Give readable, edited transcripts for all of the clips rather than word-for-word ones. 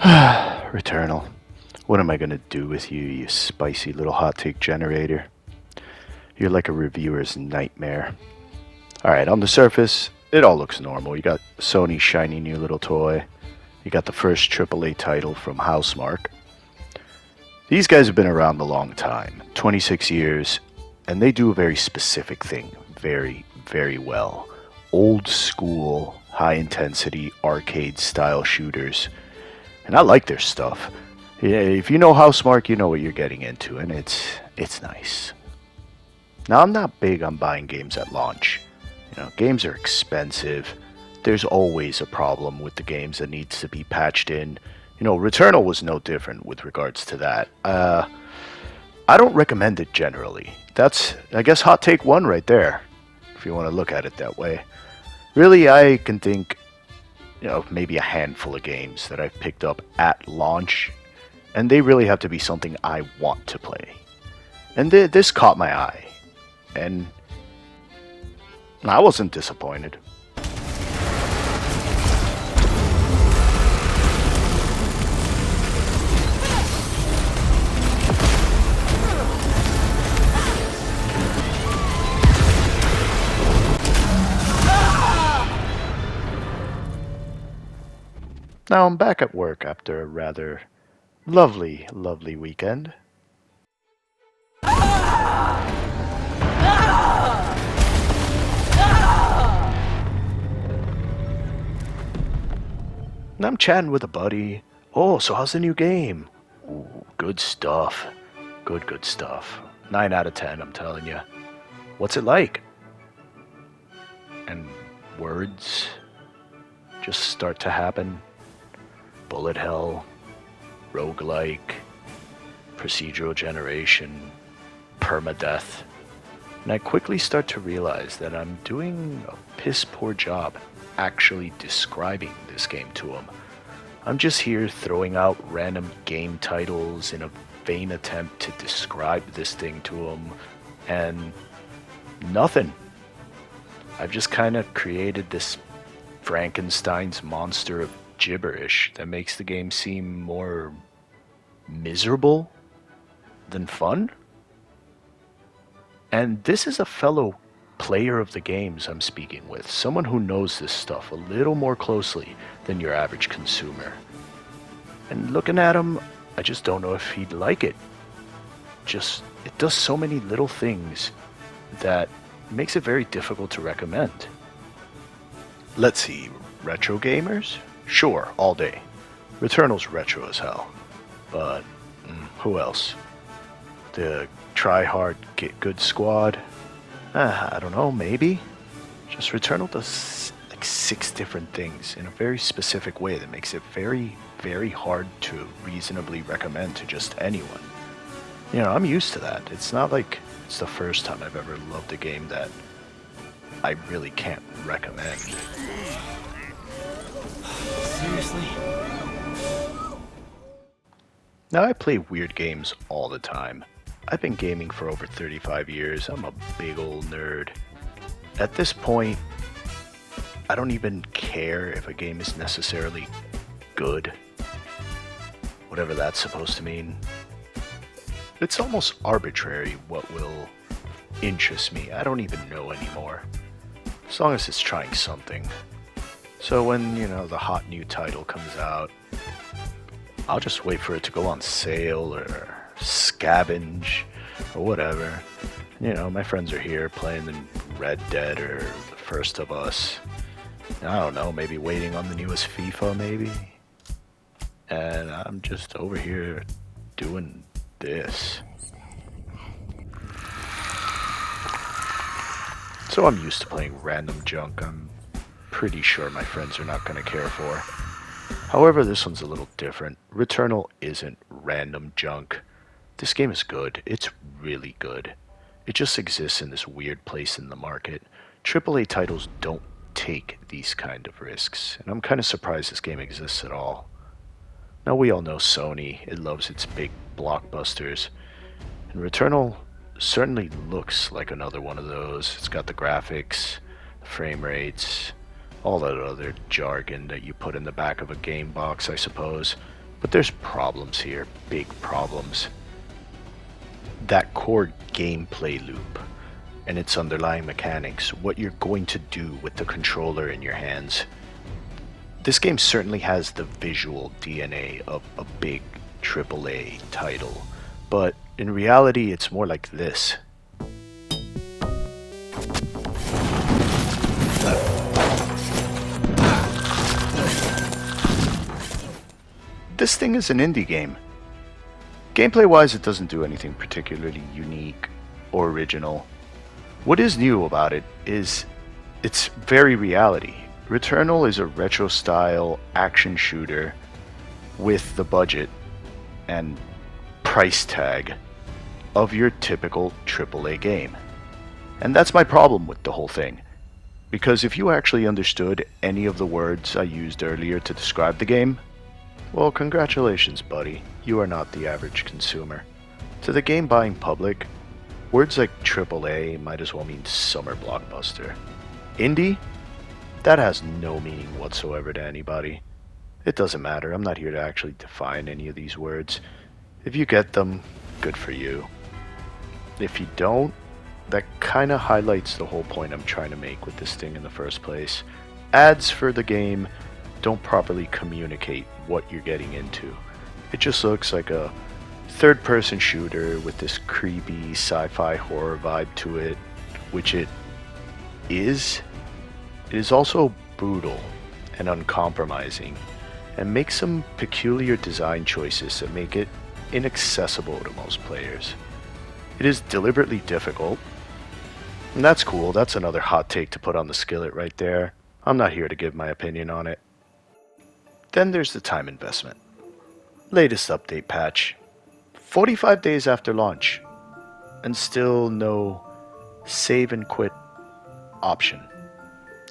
Returnal. What am I gonna do with you, you spicy little hot take generator? You're like a reviewer's nightmare. Alright, on the surface, it all looks normal. You got Sony's shiny new little toy. You got the first AAA title from Housemarque. These guys have been around a long time, 26 years, and they do a very specific thing very, very well. Old school, high intensity, arcade style shooters. And I like their stuff. Yeah, if you know Housemarque, you know what you're getting into, and it's nice. Now, I'm not big on buying games at launch. Games are expensive. There's always a problem with the games that needs to be patched in. Returnal was no different with regards to that. I don't recommend it generally. That's, I guess, hot take one right there, if you want to look at it that way. Really, I can think, maybe a handful of games that I've picked up at launch, and they really have to be something I want to play. And this caught my eye, and I wasn't disappointed. Now I'm back at work after a rather lovely, lovely weekend. And I'm chatting with a buddy. Oh, so how's the new game? Ooh, good stuff. Good stuff. 9 out of 10, I'm telling you. What's it like? And words just start to happen. Bullet hell, roguelike, procedural generation, permadeath. And I quickly start to realize that I'm doing a piss poor job actually describing this game to him. I'm just here throwing out random game titles in a vain attempt to describe this thing to him, and nothing. I've just kind of created this Frankenstein's monster of gibberish that makes the game seem more miserable than fun. And this is a fellow player of the games I'm speaking with, someone who knows this stuff a little more closely than your average consumer. And looking at him, I just don't know if he'd like it. It does so many little things that makes it very difficult to recommend. Let's see, retro gamers? Sure, all day. Returnal's retro as hell. But, who else? The try hard, get good squad? I don't know, maybe? Just Returnal does like 6 different things in a very specific way that makes it very, very hard to reasonably recommend to just anyone. I'm used to that. It's not like it's the first time I've ever loved a game that I really can't recommend. Seriously? Now, I play weird games all the time. I've been gaming for over 35 years. I'm a big old nerd. At this point, I don't even care if a game is necessarily good. Whatever that's supposed to mean. It's almost arbitrary what will interest me. I don't even know anymore. As long as it's trying something. So when, the hot new title comes out, I'll just wait for it to go on sale or scavenge or whatever. My friends are here playing the Red Dead or The First of Us. I don't know, maybe waiting on the newest FIFA maybe. And I'm just over here doing this. So I'm used to playing random junk I'm pretty sure my friends are not going to care for. However, this one's a little different. Returnal isn't random junk. This game is good. It's really good. It just exists in this weird place in the market. AAA titles don't take these kind of risks, and I'm kind of surprised this game exists at all. Now, we all know Sony. It loves its big blockbusters. And Returnal certainly looks like another one of those. It's got the graphics, the frame rates, all that other jargon that you put in the back of a game box, I suppose. But there's problems here, big problems. That core gameplay loop and its underlying mechanics, what you're going to do with the controller in your hands. This game certainly has the visual DNA of a big AAA title, but in reality it's more like this. This thing is an indie game. Gameplay-wise, it doesn't do anything particularly unique or original. What is new about it is its very reality. Returnal is a retro-style action shooter with the budget and price tag of your typical AAA game. And that's my problem with the whole thing. Because if you actually understood any of the words I used earlier to describe the game, well, congratulations, buddy. You are not the average consumer. To the game-buying public, words like AAA might as well mean summer blockbuster. Indie? That has no meaning whatsoever to anybody. It doesn't matter. I'm not here to actually define any of these words. If you get them, good for you. If you don't, that kind of highlights the whole point I'm trying to make with this thing in the first place. Ads for the game don't properly communicate what you're getting into. It just looks like a third-person shooter with this creepy sci-fi horror vibe to it, which it is. It is also brutal and uncompromising, and makes some peculiar design choices that make it inaccessible to most players. It is deliberately difficult, and that's cool. That's another hot take to put on the skillet right there. I'm not here to give my opinion on it. Then there's the time investment. Latest update patch. 45 days after launch, and still no save and quit option.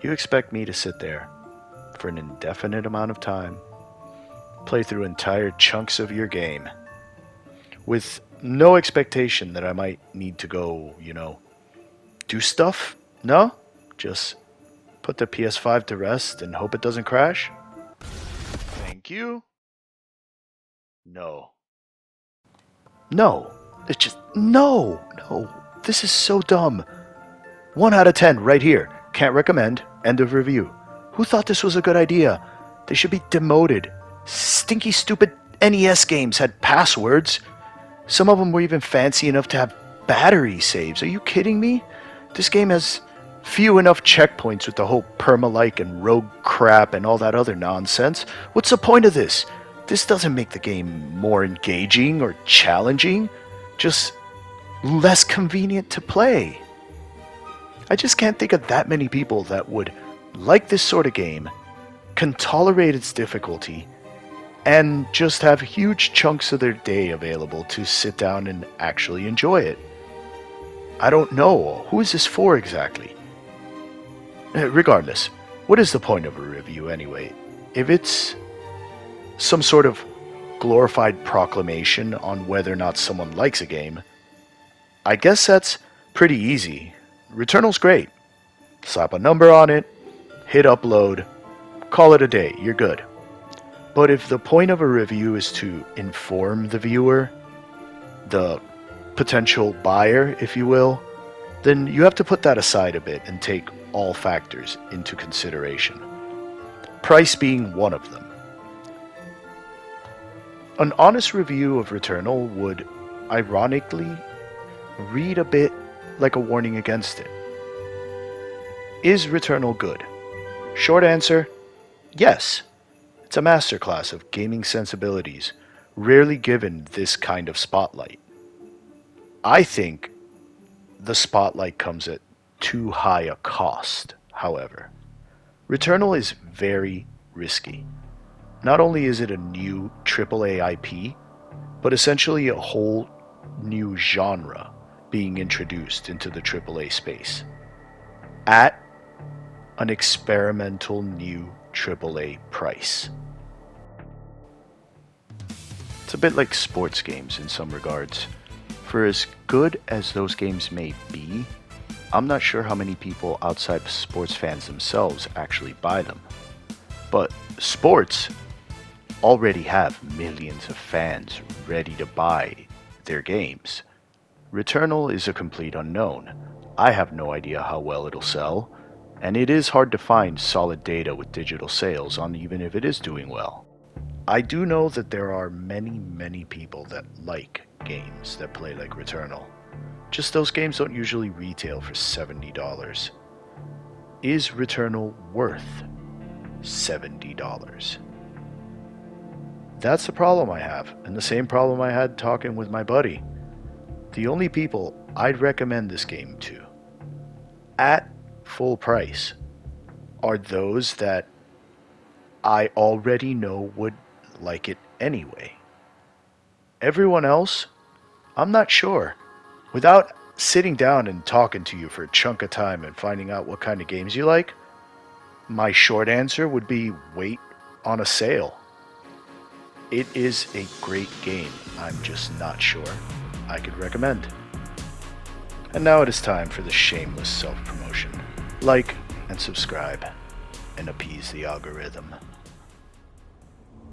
You expect me to sit there for an indefinite amount of time, play through entire chunks of your game, with no expectation that I might need to go, do stuff? No? Just put the PS5 to rest and hope it doesn't crash? Thank you? No. No. It's just, no. This is so dumb. 1 out of 10 right here. Can't recommend. End of review. Who thought this was a good idea? They should be demoted. Stinky, stupid NES games had passwords. Some of them were even fancy enough to have battery saves. Are you kidding me? This game has few enough checkpoints with the whole permalike and rogue crap and all that other nonsense. What's the point of this? This doesn't make the game more engaging or challenging, just less convenient to play. I just can't think of that many people that would like this sort of game, can tolerate its difficulty, and just have huge chunks of their day available to sit down and actually enjoy it. I don't know. Who is this for exactly? Regardless, what is the point of a review anyway? If it's some sort of glorified proclamation on whether or not someone likes a game, I guess that's pretty easy. Returnal's great. Slap a number on it, hit upload, call it a day, you're good. But if the point of a review is to inform the viewer, the potential buyer, if you will, then you have to put that aside a bit and take all factors into consideration. Price being one of them. An honest review of Returnal would, ironically, read a bit like a warning against it. Is Returnal good? Short answer, yes. It's a masterclass of gaming sensibilities, rarely given this kind of spotlight. I think the spotlight comes at too high a cost, however. Returnal is very risky. Not only is it a new AAA IP, but essentially a whole new genre being introduced into the AAA space at an experimental new AAA price. It's a bit like sports games in some regards. For as good as those games may be, I'm not sure how many people outside of sports fans themselves actually buy them. But sports already have millions of fans ready to buy their games. Returnal is a complete unknown. I have no idea how well it'll sell, and it is hard to find solid data with digital sales on even if it is doing well. I do know that there are many people that like games that play like Returnal. Just those games don't usually retail for $70. Is Returnal worth $70? That's the problem I have, and the same problem I had talking with my buddy. The only people I'd recommend this game to, at full price, are those that I already know would like it anyway. Everyone else, I'm not sure. Without sitting down and talking to you for a chunk of time and finding out what kind of games you like, my short answer would be wait on a sale. It is a great game. I'm just not sure I could recommend. And now it is time for the shameless self-promotion. Like and subscribe and appease the algorithm.